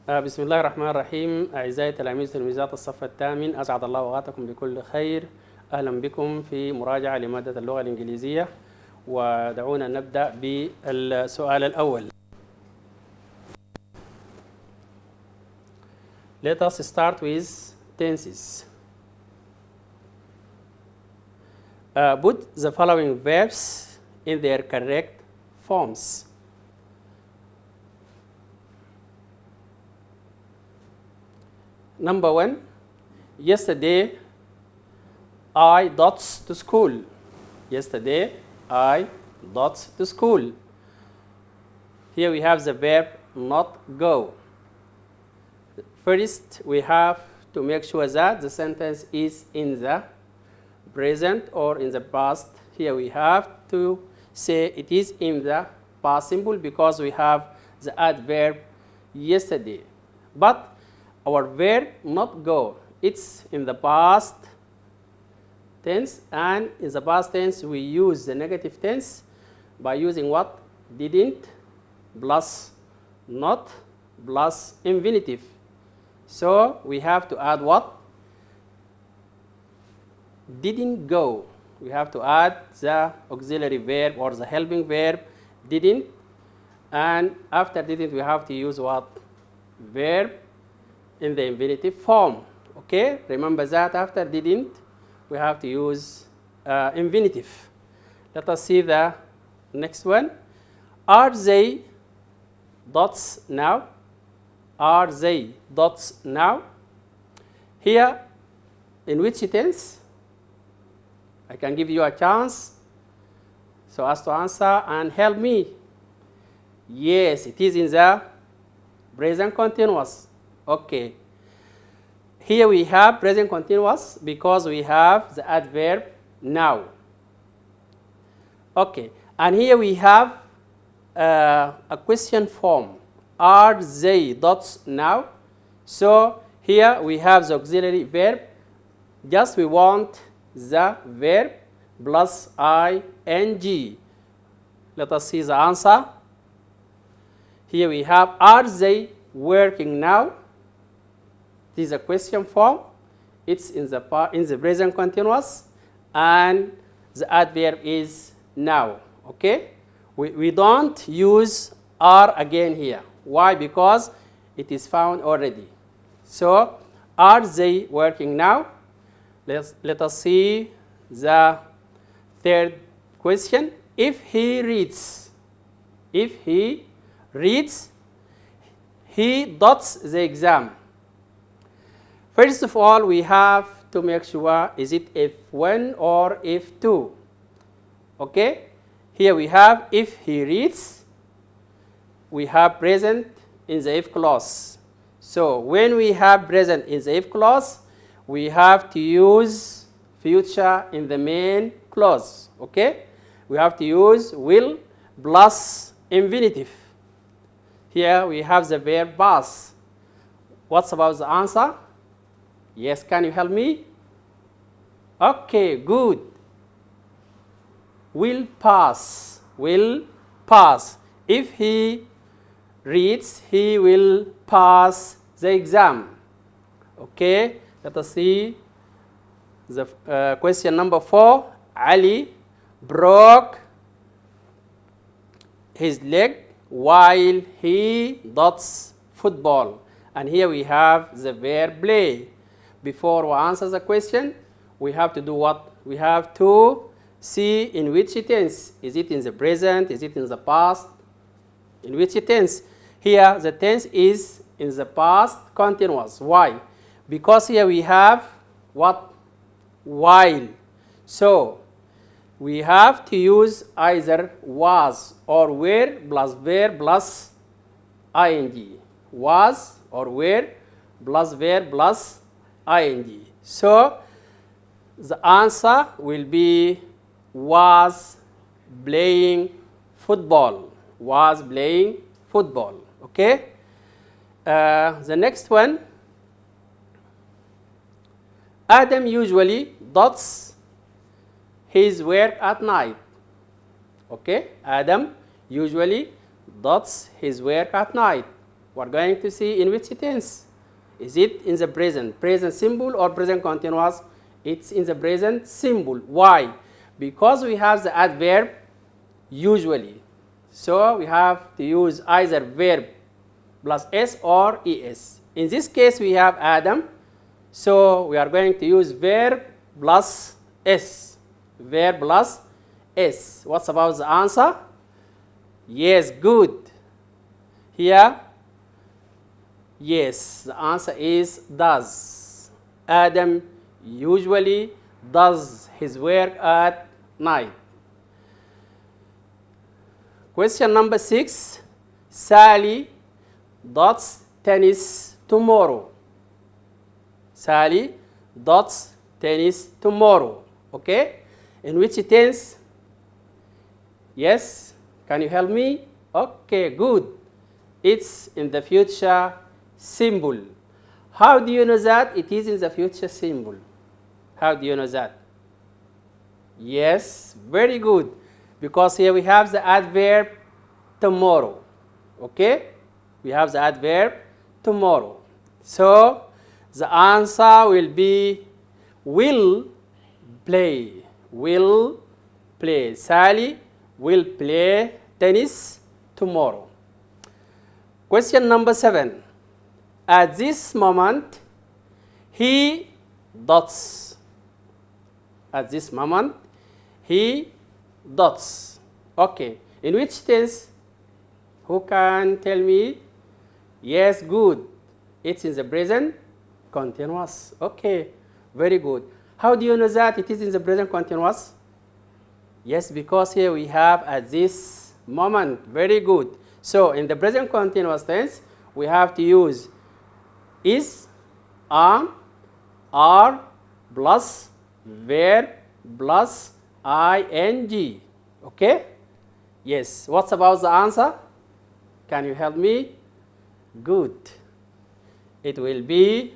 بسم الله الرحمن الرحيم. أعزائي تلاميذ تلميذات الصف الثامن، أسعد الله أوقاتكم بكل خير. أهلا بكم في مراجعة لمادة اللغة الإنجليزية، ودعونا نبدأ بالسؤال الأول. Let us start with tenses. Put the following verbs in their correct forms. Number one, yesterday I dots to school. Yesterday I dots to school. Here we have the verb not go. First, we have to make sure that the sentence is in the present or in the past. Here we have to say it is in the past simple because we have the adverb yesterday. But our verb not go, it's in the past tense, and in the past tense we use the negative tense by using what? Didn't plus not plus infinitive. So we have to add what? Didn't go. We have to add the auxiliary verb or the helping verb didn't, and after didn't we have to use what? Verb in the infinitive form. Okay, remember that after didn't we have to use infinitive. Let us see the next one. Are they dots now? Are they dots now? Here, in which tense? I can give you a chance so as to answer and help me. Yes, it is in the present continuous. Okay. Here we have present continuous because we have the adverb now. Okay. And here we have a question form. Are they dots now? So here we have the auxiliary verb. Just we want the verb plus ing. Let us see the answer. Here we have, are they working now? This is a question form. It's in the present continuous, and the adverb is now. Okay? We don't use are again here. Why? Because it is found already. So, are they working now? Let us see the third question. If he reads, he dots the exam. First of all, we have to make sure is it F1 or F2. Okay? Here we have if he reads, we have present in the if clause. So when we have present in the if clause, we have to use future in the main clause. Okay? We have to use will plus infinitive. Here we have the verb pass. What's about the answer? Yes, can you help me? Okay, good. Will pass. Will pass. If he reads, he will pass the exam. Okay, let us see the question number 4. Ali broke his leg while he dots football. And here we have the verb play. Before we answer the question, we have to do what? We have to see in which tense. Is it in the present? Is it in the past? In which tense? Here the tense is in the past continuous. Why? Because here we have what? While. So we have to use either was or were plus verb plus ing. Was or were plus verb plus ing. So the answer will be was playing football. Was playing football. Okay? The next one. Adam usually dots his work at night. Okay? Adam usually dots his work at night. We're going to see in which tense. Is it in the present simple or present continuous? It's in the present simple. Why? Because we have the adverb usually. So we have to use either verb plus s or es. In this case, we have Adam. So we are going to use verb plus s. Verb plus s. What's about the answer? Yes, good. Here, yes, the answer is does. Adam usually does his work at night. Question number 6. Sally does tennis tomorrow. Sally does tennis tomorrow. Okay? In which tense? Yes? Can you help me? Okay, good. It's in the future simple. How do you know that it is in the future simple? How do you know that? Yes, very good. Because here we have the adverb tomorrow. Okay? We have the adverb tomorrow. So the answer will be will play. Will play. Sally will play tennis tomorrow. Question number 7. At this moment, he does. At this moment, he does. Okay. In which tense? Who can tell me? Yes, good. It's in the present continuous. Okay. Very good. How do you know that it is in the present continuous? Yes, because here we have at this moment. Very good. So in the present continuous tense, we have to use is, are plus verb plus ing. Okay? Yes. What's about the answer? Can you help me? Good. It will be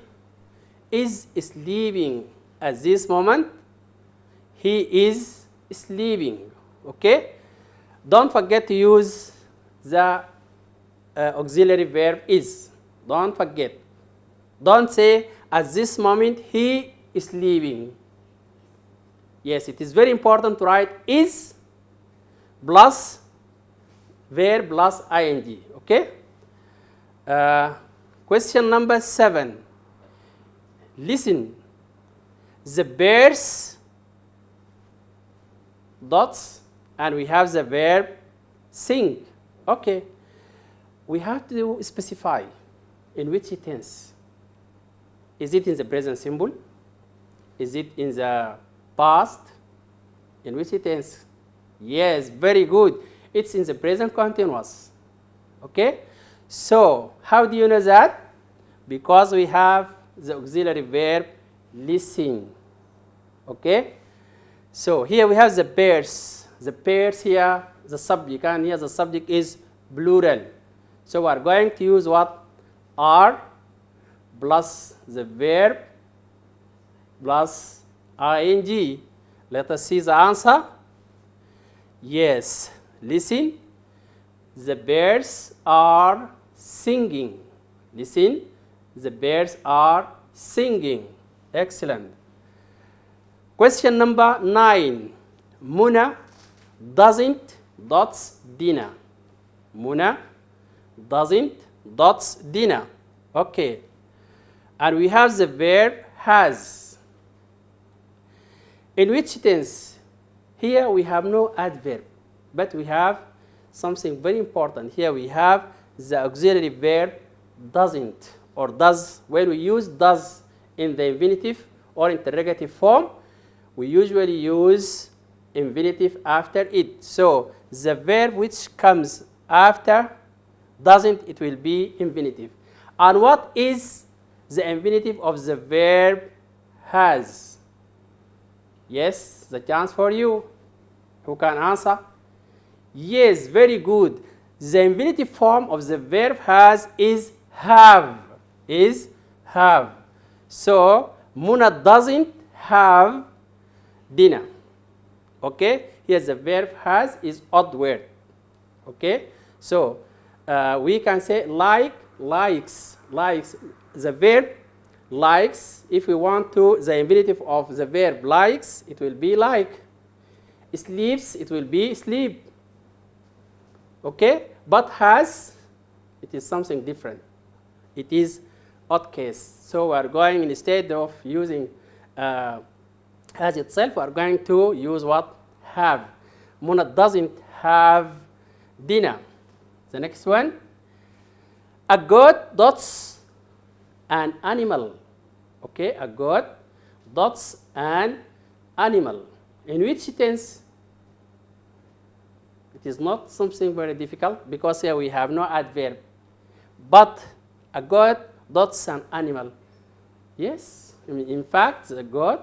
is sleeping at this moment. He is sleeping. Okay? Don't forget to use the auxiliary verb is. Don't forget. Don't say at this moment he is sleeping. Yes, it is very important to write is plus verb plus ing. Okay? Question number 7. Listen. The birds dots and we have the verb sing. Okay. We have to specify in which tense. Is it in the present simple? Is it in the past? In which tense? Yes, very good. It's in the present continuous. Okay? So, how do you know that? Because we have the auxiliary verb listen. Okay? So, here we have the pairs. The pairs here, the subject, and here the subject is plural. So, we are going to use what? Are plus the verb plus ing. Let us see the answer. Yes, listen. The birds are singing. Listen. The birds are singing. Excellent. Question number 9. Muna doesn't dots dinner. Muna doesn't dots dinner. Okay. And we have the verb has. In which tense? Here we have no adverb, but we have something very important. Here we have the auxiliary verb doesn't or does. When we use does in the infinitive or interrogative form, we usually use infinitive after it. So the verb which comes after doesn't, it will be infinitive. And what is the infinitive of the verb has? Yes, the chance for you. Who can answer? Yes, very good. The infinitive form of the verb has is have. Is have. So, Muna doesn't have dinner. Okay? Here the verb has is odd word. Okay? So, we can say like likes. Likes. The verb likes, if we want to, the infinitive of the verb likes, it will be like. Sleeps, it will be sleep. Okay? But has, it is something different. It is odd case. So we are going, instead of using has itself, we are going to use what? Have. Mona doesn't have dinner. The next one. A goat dots an animal. Okay, a goat dots an animal. In which tense? It is not something very difficult because here we have no adverb. But a goat dots an animal. Yes, in fact, the goat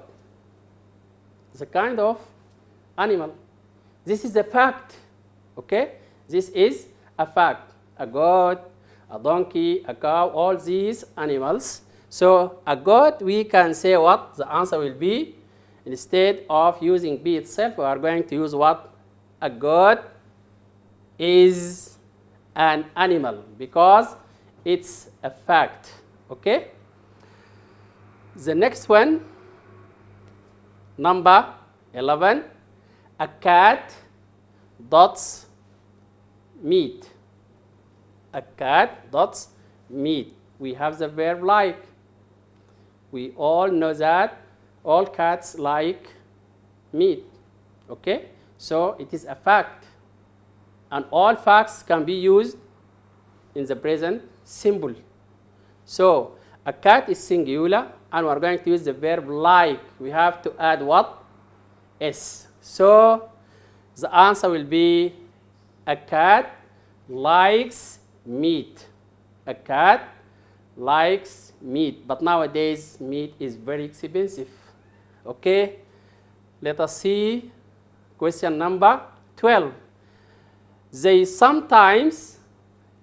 is a kind of animal. This is a fact. Okay, this is a fact. A goat, a donkey, a cow, all these animals. So a goat, we can say what? The answer will be, instead of using be itself, we are going to use what? A goat is an animal because it's a fact. Okay? The next one, number 11, a cat dots meat. A cat dots meat. We have the verb like. We all know that all cats like meat. Okay? So it is a fact. And all facts can be used in the present simple. So a cat is singular, and we're going to use the verb like. We have to add what? S. So the answer will be a cat likes meat. A cat likes meat. But nowadays, meat is very expensive. Okay? Let us see question number 12. They sometimes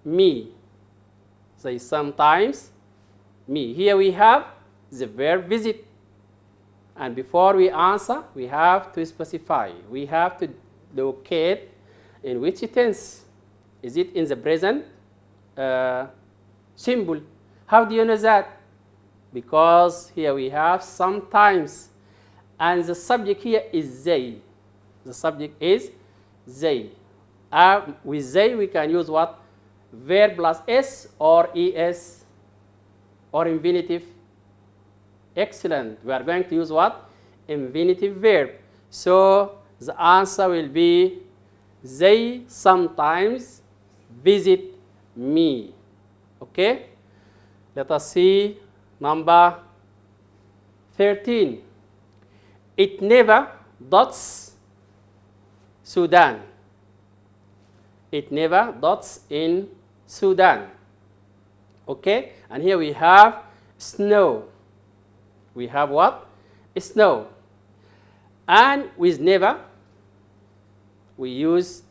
me. They sometimes me. Here we have the verb visit. And before we answer, we have to specify. We have to locate in which tense. Is it in the present simple? How do you know that? Because here we have sometimes. And the subject here is they. The subject is they. With they, we can use what? Verb plus s or es or infinitive. Excellent. We are going to use what? Infinitive verb. So the answer will be they sometimes visit me. Okay? Let us see number 13. It never dots Sudan. It never dots in Sudan. Okay? And here we have snow. We have what? Snow. And with never, we use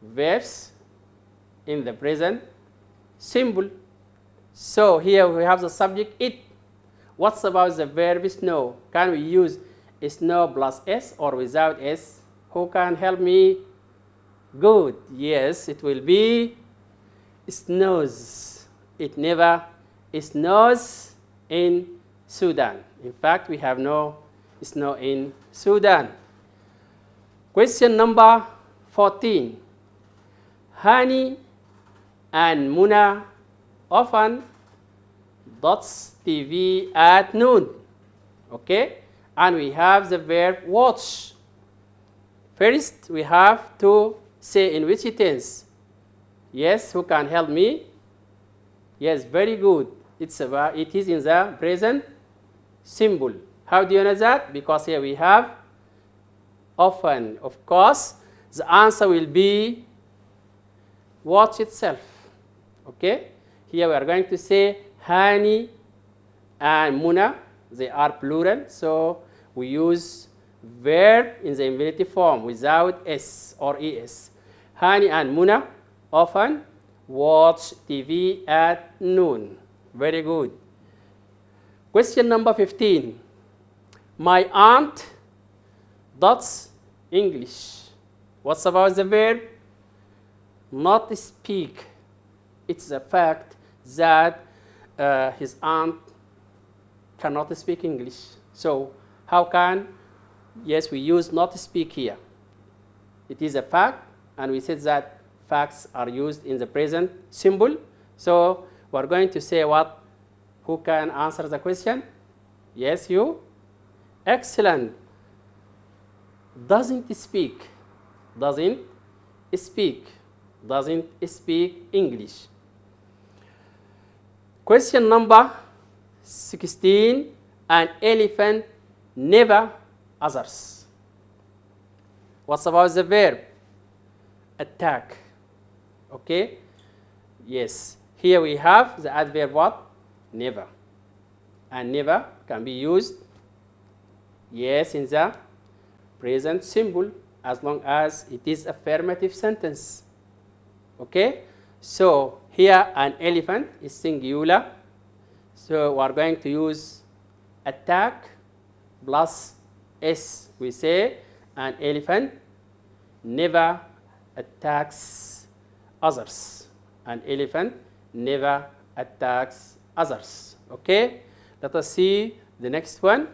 verbs in the present simple. So here we have the subject it. What's about the verb snow? Can we use snow plus s or without s? Who can help me? Good. Yes, it will be snows. It never snows in Sudan. In fact, we have no snow in Sudan. Question number 14. Hani and Muna often dots TV at noon. Okay? And we have the verb watch. First, we have to say in which tense. Yes, who can help me? Yes, very good. It is in the present simple. How do you know that? Because here we have often. Of course, the answer will be watch itself. Okay? Here we are going to say Hani and Muna. They are plural, so we use verb in the infinitive form without s or es. Hani and Muna often watch TV at noon. Very good. Question number 15. My aunt dots English. What's about the verb? Not speak. It's a fact. that his aunt cannot speak English. So how can, yes, we use not speak here. It is a fact, and we said that facts are used in the present simple. So we're going to say what? Who can answer the question? Yes, you? Excellent. Doesn't speak. Doesn't speak. Doesn't speak English. Question number 16. An elephant never others. What's about the verb? Attack. Okay? Yes. Here we have the adverb what? Never. And never can be used, yes, in the present simple as long as it is affirmative sentence. Okay? So here an elephant is singular. So we are going to use attack plus S. We say an elephant never attacks others. An elephant never attacks others. Okay? Let us see the next one.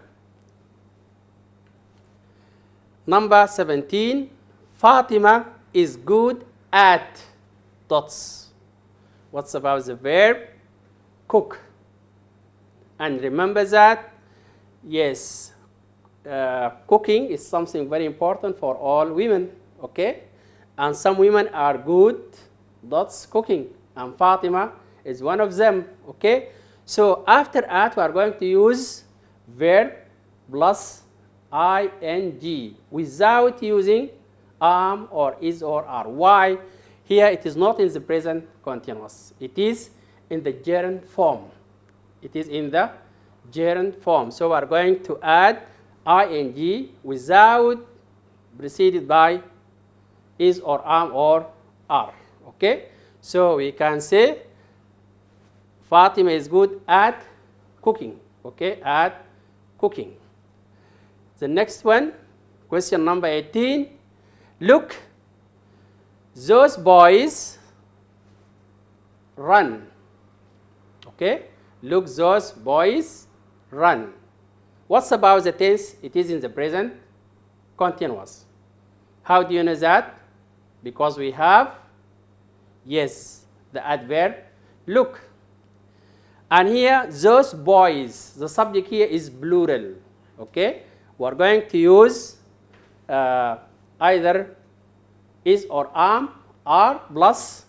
Number 17. Fatima is good at dots. What's about the verb? Cook. And remember that, yes, cooking is something very important for all women. Okay? And some women are good dots cooking. And Fatima is one of them. Okay? So after at, we are going to use verb plus ing without using am or is or are. Why? Here it is not in the present continuous. It is in the gerund form. It is in the gerund form. So we are going to add ing without preceded by is or am or are. Okay? So we can say Fatima is good at cooking. Okay? At cooking. The next one, question number 18. Look, those boys run. Okay? Look, those boys run. What's about the tense? It is in the present continuous. How do you know that? Because we have, yes, the adverb look. And here, those boys, the subject here is plural. Okay? We're going to use either is or am, are plus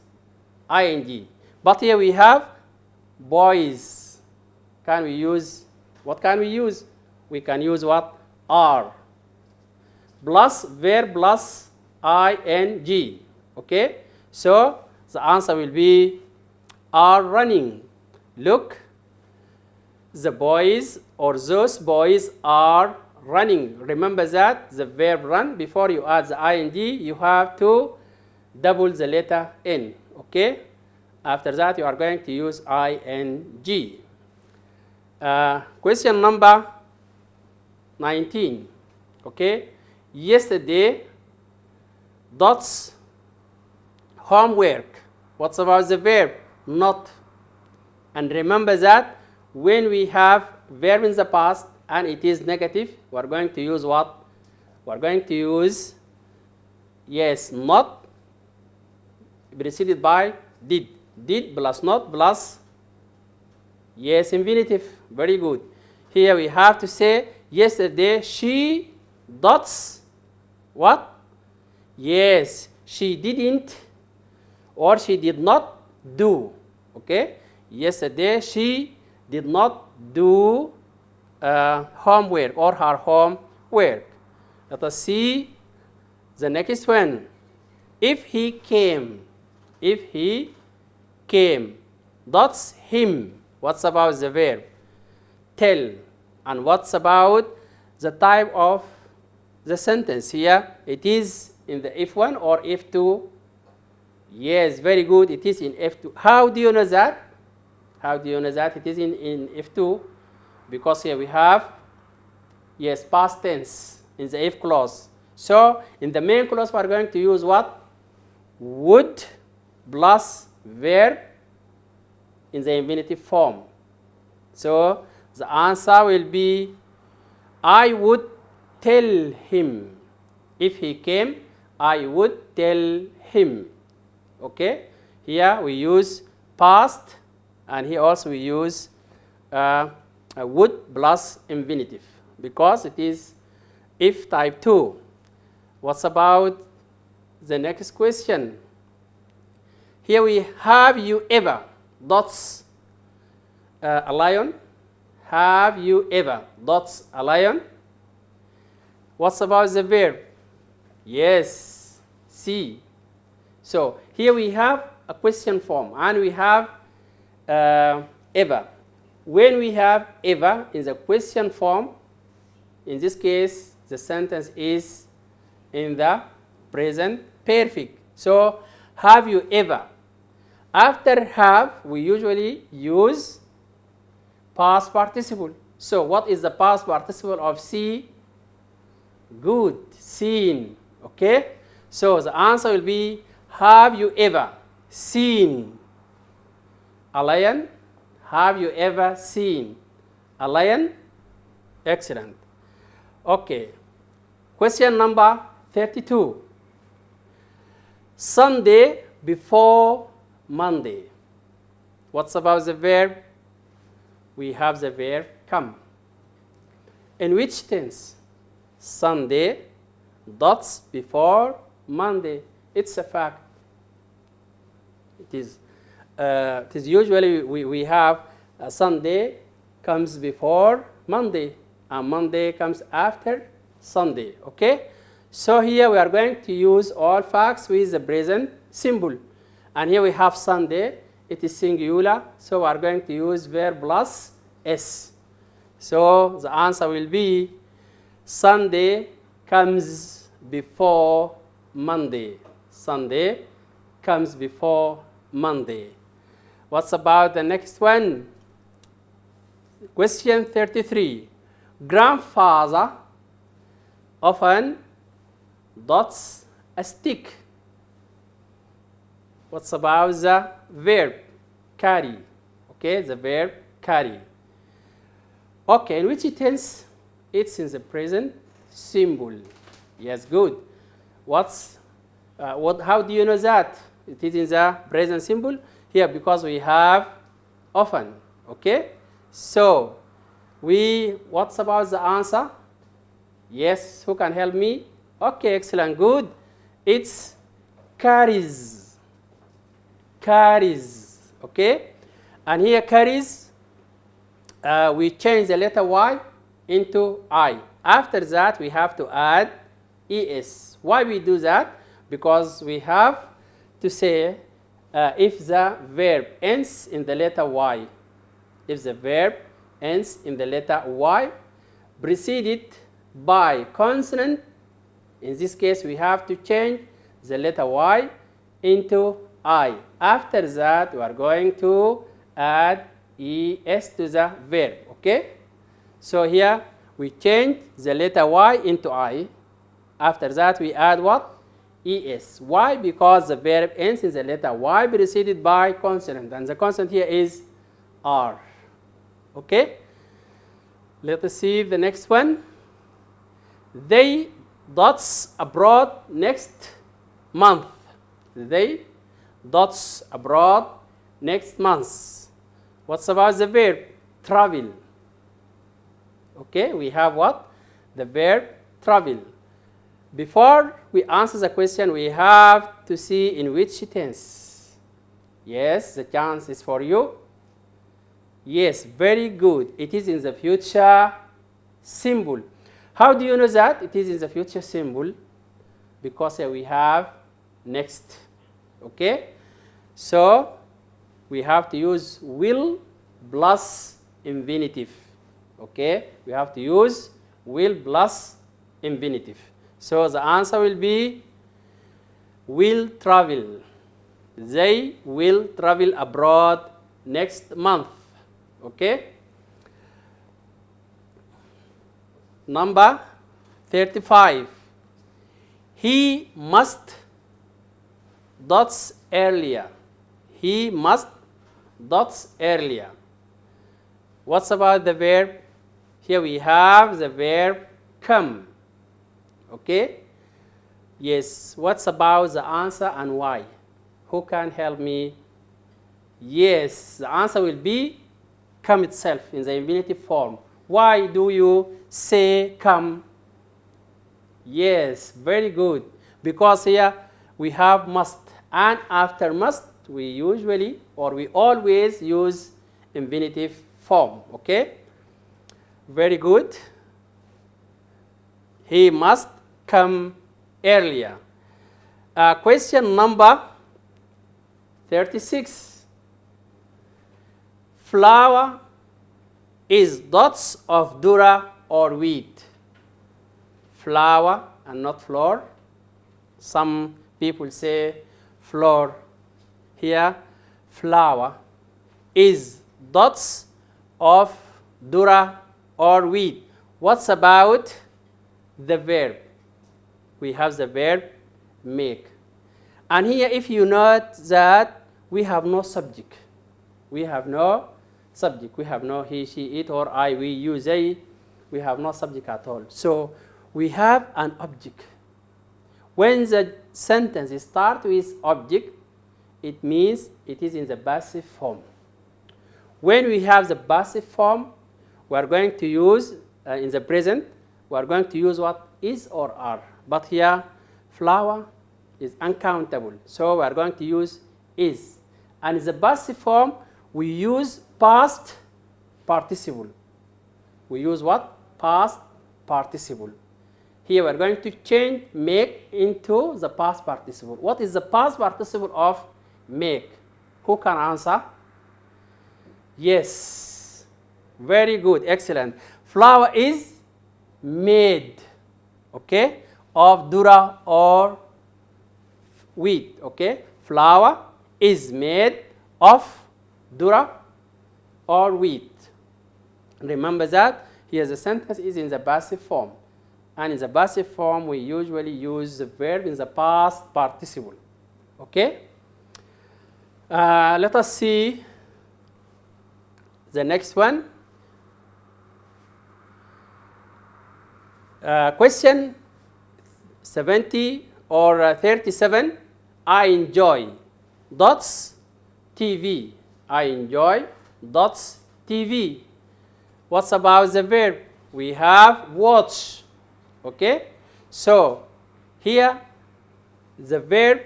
ing. But here we have boys. Can we use, what can we use? We can use what? Are. Plus verb plus ing. Okay? So the answer will be are running. Look, the boys or those boys are running. Remember that the verb run, before you add the ing, you have to double the letter n. Okay? After that, you are going to use ing. Question number 19. Okay? Yesterday, Dot's homework. What's about the verb? Not. And remember that when we have verb in the past and it is negative, we are going to use what? We are going to use, yes, not preceded by did. Did plus not plus, yes, infinitive. Very good. Here we have to say, yesterday she dots what? Yes, she didn't or she did not do. Okay? Yesterday she did not do homework or her homework. Let us see the next one. If he came, that's him. What's about the verb? Tell. And what's about the type of the sentence here? It is in the F1 or F2? Yes, very good. It is in F2. How do you know that? How do you know that it is in F2? Because here we have, yes, past tense in the F clause. So in the main clause, we are going to use what? Would plus verb in the infinitive form. So the answer will be, I would tell him. If he came, I would tell him. Okay? Here we use past, and here also we use would plus infinitive because it is if type 2. What's about the next question? Here we have you ever, dots a lion. Have you ever, dots a lion. What's about the verb? Yes, see. So here we have a question form and we have ever. When we have ever in the question form, in this case, the sentence is in the present perfect. So, have you ever? After have, we usually use past participle. So, what is the past participle of see? Good, seen. Okay? So, the answer will be, have you ever seen a lion? Have you ever seen a lion? Excellent. Okay. Question number 32. Sunday before Monday. What's about the verb? We have the verb come. In which tense? Sunday, dots before Monday. It's a fact. It is usually we have Sunday comes before Monday and Monday comes after Sunday. Okay? So here we are going to use all facts with the present symbol. And here we have Sunday. It is singular. So we are going to use verb plus S. So the answer will be Sunday comes before Monday. Sunday comes before Monday. What's about the next one? Question 33. Grandfather often dots a stick. What's about the verb? Carry. Okay, the verb carry. Okay, in which tense? It's in the present symbol. Yes, good. How do you know that? It is in the present symbol here because we have often. Okay? So, what's about the answer? Yes, who can help me? Okay, excellent, good. It's carries. Carries. Okay? And here carries, we change the letter Y into I. After that, we have to add ES. Why we do that? Because we have to say if the verb ends in the letter Y. If the verb ends in the letter Y, preceded by consonant, in this case we have to change the letter Y into I. After that, we are going to add ES to the verb. Okay? So here we change the letter Y into I. After that, we add what? ES. Why? Because the verb ends in the letter Y preceded by consonant. And the consonant here is R. Okay? Let us see the next one. They dots abroad next month. They dots abroad next month. What's about the verb? Travel. Okay, we have what? The verb travel. Before we answer the question, we have to see in which tense. Yes, the chance is for you. Yes, very good. It is in the future symbol. How do you know that it is in the future symbol? Because here we have next. Okay? So, we have to use will plus infinitive. Okay? We have to use will plus infinitive. So, the answer will be will travel. They will travel abroad next month. Okay? Number 35. He must dots earlier. He must dots earlier. What's about the verb? Here we have the verb come. Okay? Yes, what's about the answer and why? Who can help me? Yes, the answer will be come itself in the infinitive form. Why do you say come? Yes, very good. Because here we have must, and after must we usually or we always use infinitive form. Okay? Very good. He must come earlier. Question number 36. Flour is dots of dura or wheat. Flour and not flour. Some people say flour. Here, flour is dots of dura or wheat. What's about the verb? We have the verb make. And here, if you note that we have no subject. We have no subject. We have no he, she, it, or I, we, you, they. We have no subject at all. So we have an object. When the sentence starts with object, it means it is in the passive form. When we have the passive form, we are going to use, in the present, we are going to use what? Is or are. But here, flour is uncountable. So we are going to use is. And in the passive form, we use past participle. We use what? Past participle. Here we are going to change make into the past participle. What is the past participle of make? Who can answer? Yes. Very good. Excellent. Flour is made, okay, of dura or wheat. Okay. Flour is made of dura or wheat. Remember that here the sentence is in the passive form. And in the passive form, we usually use the verb in the past participle. Okay? Let us see the next one. Question 70 or 37. I enjoy dots TV. I enjoy dots TV. What's about the verb? We have watch. Okay? So, here the verb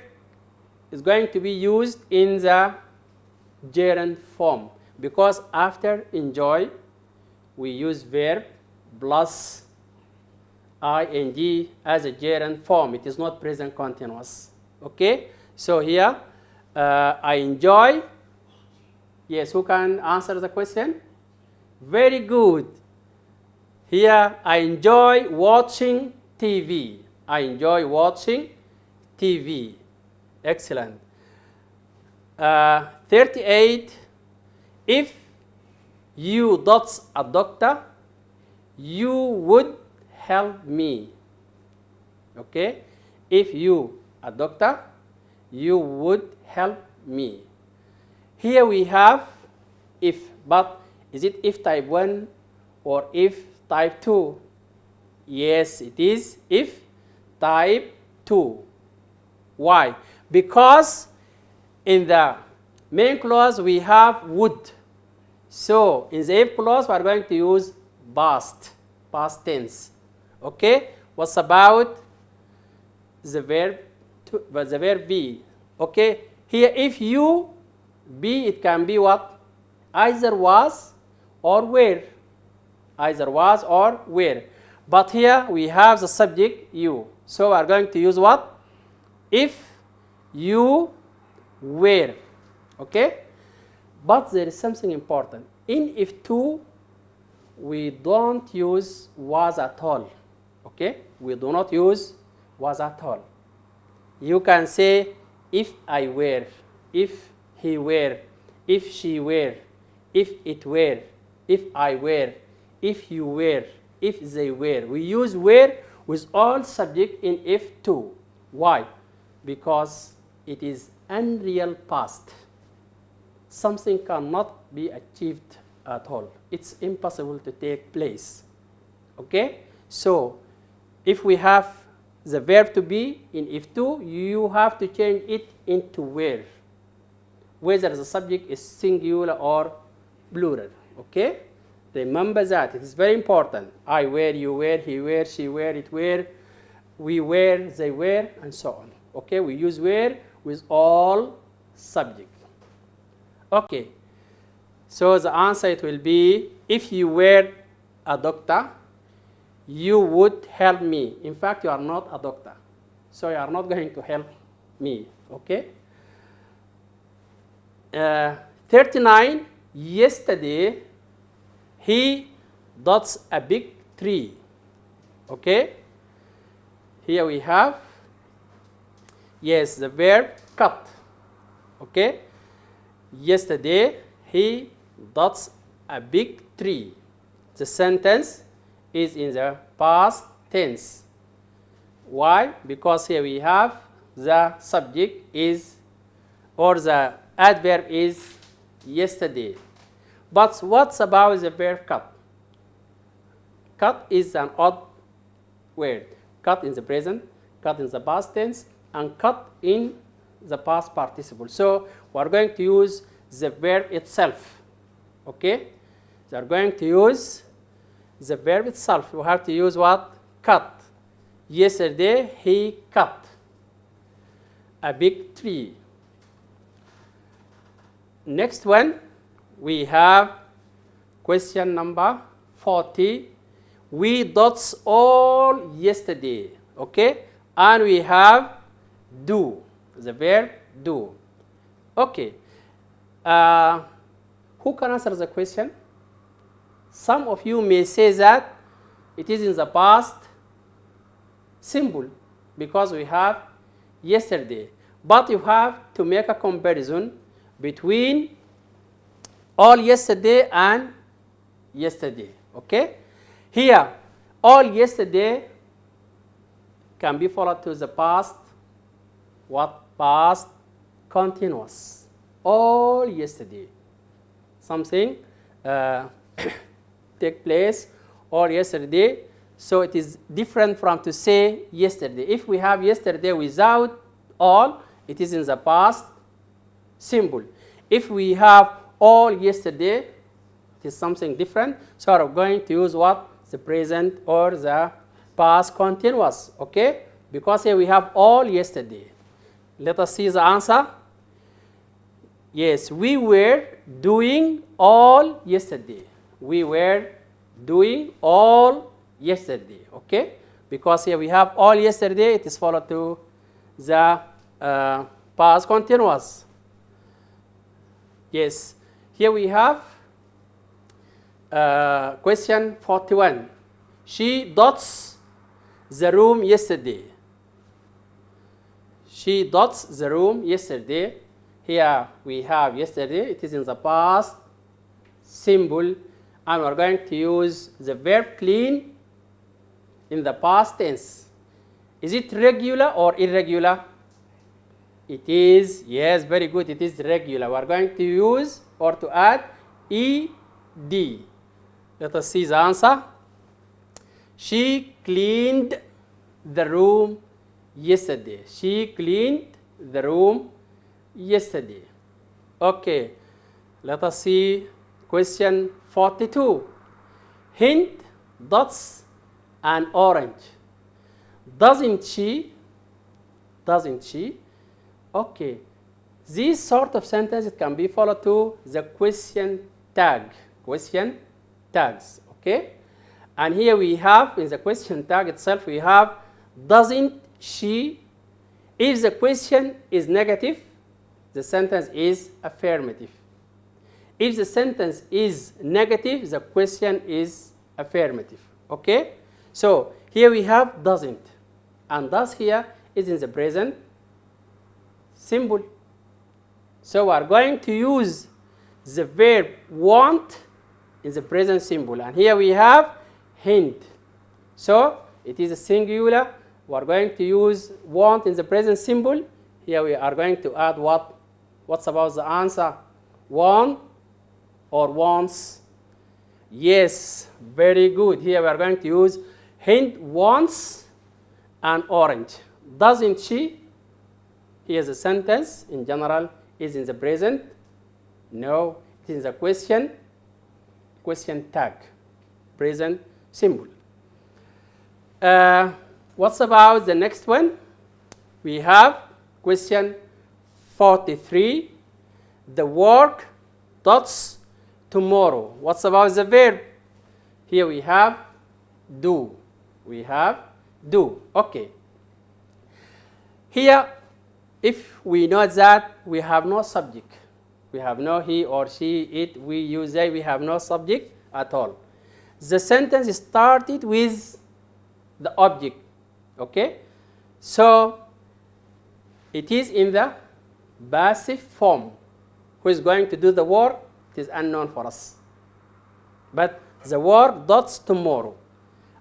is going to be used in the gerund form because after enjoy we use verb plus ing as a gerund form. It is not present continuous. Okay? So, here I enjoy. Yes, who can answer the question? Very good. Here, I enjoy watching TV. I enjoy watching TV. Excellent. 38. If you dots a doctor, you would help me. Okay? If you a doctor, you would help me. Here we have if, but is it if type 1 or if type 2? Yes, it is if type 2. Why? Because in the main clause we have would. So in the if clause we are going to use past tense. Okay? What's about the verb the verb be? Okay? Here if you be, it can be what? Either was or were. Either was or were. But here we have the subject you. So we are going to use what? If you were. Okay? But there is something important. In if to, we don't use was at all. Okay? We do not use was at all. You can say if I were, if he were, if she were, if it were, if I were, if you were, if they were. We use were with all subject in if to. Why? Because it is unreal past. something cannot be achieved at all. It's impossible to take place. Okay? So, if we have the verb to be in if 2, you have to change it into where, whether the subject is singular or plural. Okay? Remember that. It is very important. I wear, you wear, he wear, she wear, it wear, we wear, they wear, and so on. Okay? We use where with all subjects. Okay. So the answer it will be, if you were a doctor, you would help me. In fact, you are not a doctor, so you are not going to help me. Okay? 39, yesterday, he dots a big tree. Okay? Here we have, yes, the verb cut. Okay? Yesterday, he dots a big tree. The sentence is in the past tense. Why? Because here we have the subject is, or the adverb is yesterday. But what's about the verb cut? Cut is an odd word. Cut in the present, cut in the past tense, and cut in the past participle. So we are going to use the verb itself. Okay? We are going to use the verb itself. We have to use what? Cut. Yesterday, he cut a big tree. Next one, we have question number 40. We dots all yesterday. Okay? And we have do, the verb do. Okay. Who can answer the question? Some of you may say that it is in the past simple because we have yesterday. But you have to make a comparison between all yesterday and yesterday. Okay? Here, all yesterday can be followed to the past. What? Past continuous. All yesterday. Something take place all yesterday. So it is different from to say yesterday. If we have yesterday without all, it is in the past simple. If we have all yesterday, it is something different. So we're going to use what? The present or the past continuous. Okay? Because here we have all yesterday. Let us see the answer. Yes, we were doing all yesterday. We were doing all yesterday. Okay? Because here we have all yesterday, it is followed to the past continuous. Yes. Here we have question 41. She dots the room yesterday. She dots the room yesterday. Here we have yesterday. It is in the past simple. And we're going to use the verb clean in the past tense. Is it regular or irregular? It is, yes, very good. It is regular. We're going to use or to add ed. Let us see the answer. She cleaned the room yesterday. She cleaned the room yesterday. Okay. Let us see question 42. Hind dots an orange. Doesn't she? Doesn't she? Okay. This sort of sentence it can be followed to the question tag. Question tags. Okay? And here we have, in the question tag itself, we have doesn't she. If the question is negative, the sentence is affirmative. If the sentence is negative, the question is affirmative. Okay? So here we have doesn't. And does here is in the present simple. So we are going to use the verb want in the present simple. And here we have hind. So it is a singular. We are going to use want in the present simple. Here we are going to add what? What's about the answer? Won or wants? Yes, very good. Here we are going to use Hind wants an orange. Doesn't she? Here's a sentence. In general, is in the present. No, it is a question. Question tag. Present symbol. What's about the next one? We have question 43. The work dots tomorrow. What's about the verb? Here we have do. We have do. Okay. Here, if we know that we have no subject, we have no he or she, it, we, you, they, we have no subject at all. The sentence started with the object. Okay? So, it is in the passive form. Who is going to do the work? It is unknown for us. But the work dots tomorrow.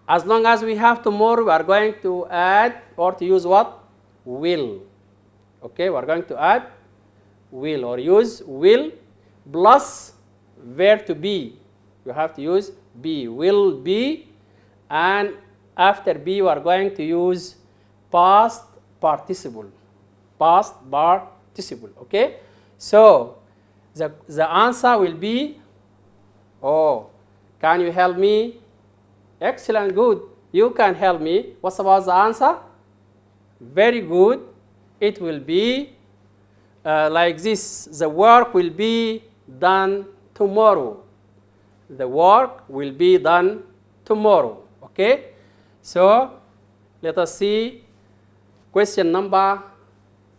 As long as we have tomorrow, we are going to add or to use what? Will. Okay, we are going to add will or use will plus verb to be. You have to use be. Will be, and after be, we are going to use past participle. Past participle. Okay? So, the answer will be, oh, can you help me? Excellent, good. You can help me. What's about the answer? Very good. It will be like this. The work will be done tomorrow. The work will be done tomorrow. Okay? So, let us see question number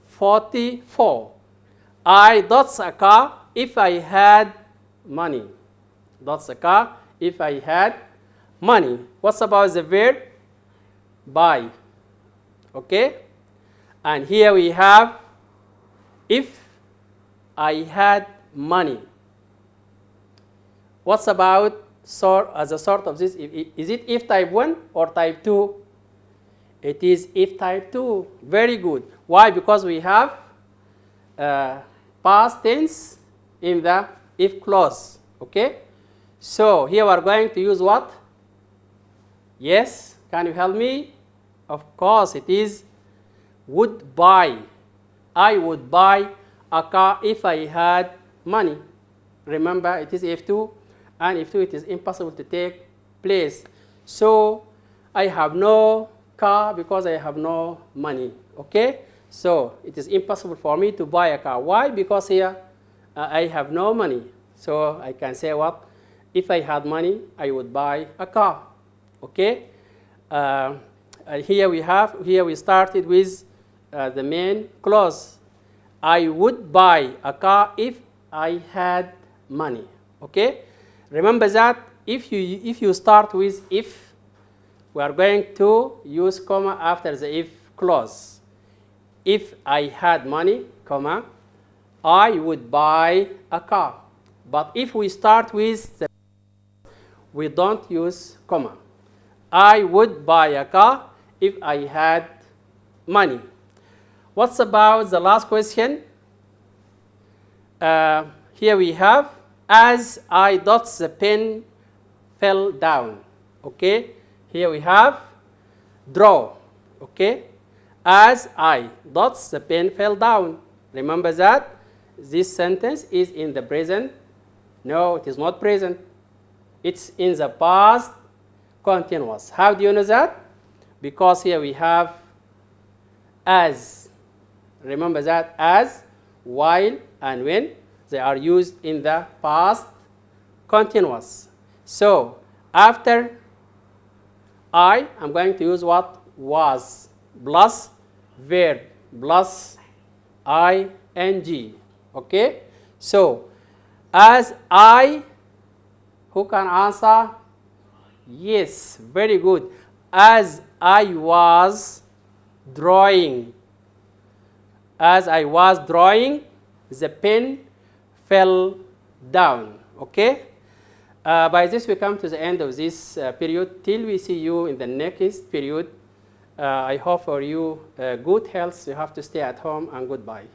44. I dots a car if I had money. Dots a car if I had money. What's about the verb? Buy. Okay? And here we have if I had money. What's about as a sort of this? Is it if type 1 or type 2? It is if type 2. Very good. Why? Because we have past tense in the if clause. Okay? So here we are going to use what? Yes? Can you help me? Of course, it is would buy. I would buy a car if I had money. Remember, it is if2, and if2 it is impossible to take place. So I have no car because I have no money. Okay? So it is impossible for me to buy a car. Why? Because here I have no money. So I can say what? If I had money, I would buy a car. Okay? Here we started with the main clause. I would buy a car if I had money. Okay? Remember that if you start with if, we are going to use comma after the if clause. If I had money, comma, I would buy a car. But if we start with the, we don't use comma. I would buy a car if I had money. What's about the last question? Here we have, as I dots the pen fell down. Okay? Here we have draw. Okay? As I dots the pen fell down. Remember that this sentence is in the present. No, it is not present. It's in the past continuous. How do you know that? Because here we have as. Remember that as, while, and when. They are used in the past continuous. So after I am going to use what? Was plus verb plus ing. Okay? So as I, who can answer? Yes, very good. As I was drawing. As I was drawing, the pen fell down. Okay? By this, we come to the end of this period. Till we see you in the next period, I hope for you good health. You have to stay at home, and goodbye.